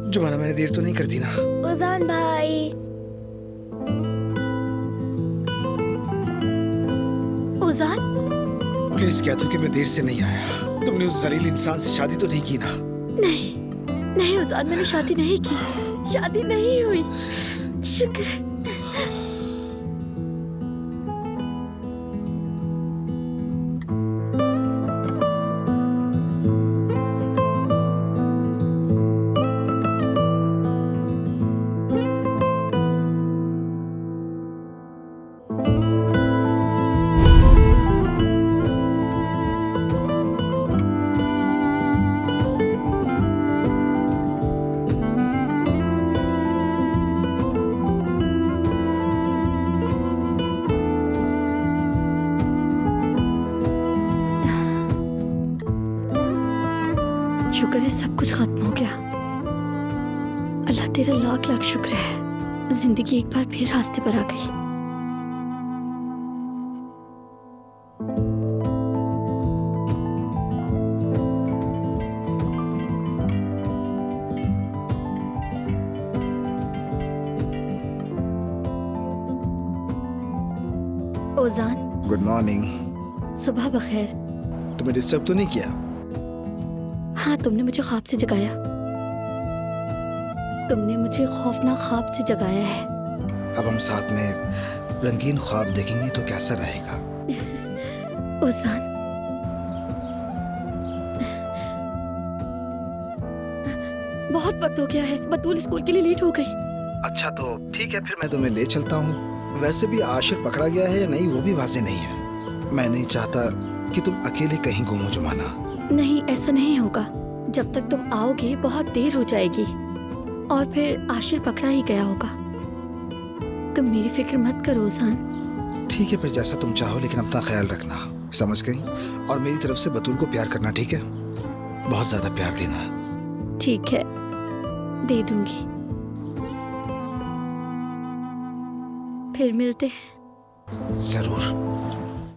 जुमाना, मैंने देर तो नहीं कर दी ना? उजान भाई, उजान, प्लीज कह दो कि मैं देर से नहीं आया। तुमने उस जलील इंसान से शादी तो नहीं की ना? नहीं नहीं उजान, मैंने शादी नहीं की, शादी नहीं हुई। शुक्र है। शुक्र है सब कुछ खत्म हो गया। अल्लाह तेरा लाख लाख शुक्र है, जिंदगी एक बार फिर रास्ते पर आ गई। ओजान, गुड मॉर्निंग। सुबह बखैर। तुम्हें डिस्टर्ब तो नहीं किया? हाँ, तुमने मुझे ख्वाब से जगाया। तुमने मुझे खौफनाक ख्वाब से जगाया है। अब हम साथ में रंगीन ख्वाब देखेंगे तो कैसा रहेगा? ओजान, बहुत वक्त हो गया है, बतूल स्कूल के लिए लेट हो गई। अच्छा तो ठीक है, फिर मैं तुम्हें ले चलता हूँ। वैसे भी आशिर पकड़ा गया है या नहीं वो भी वाज़ेह नहीं है। मैं नहीं चाहता कि तुम अकेले कहीं घूमो जुमाना। नहीं, ऐसा नहीं होगा। जब तक तुम आओगे बहुत देर हो जाएगी और फिर आशिर पकड़ा ही गया होगा। तुम मेरी फिक्र मत करो ओजान। ठीक है, फिर जैसा तुम चाहो, लेकिन अपना ख्याल रखना, समझ गई? और मेरी तरफ से बतूल को प्यार करना, ठीक है? बहुत ज्यादा प्यार देना। ठीक है, दे दूंगी। फिर मिलते हैं। जरूर।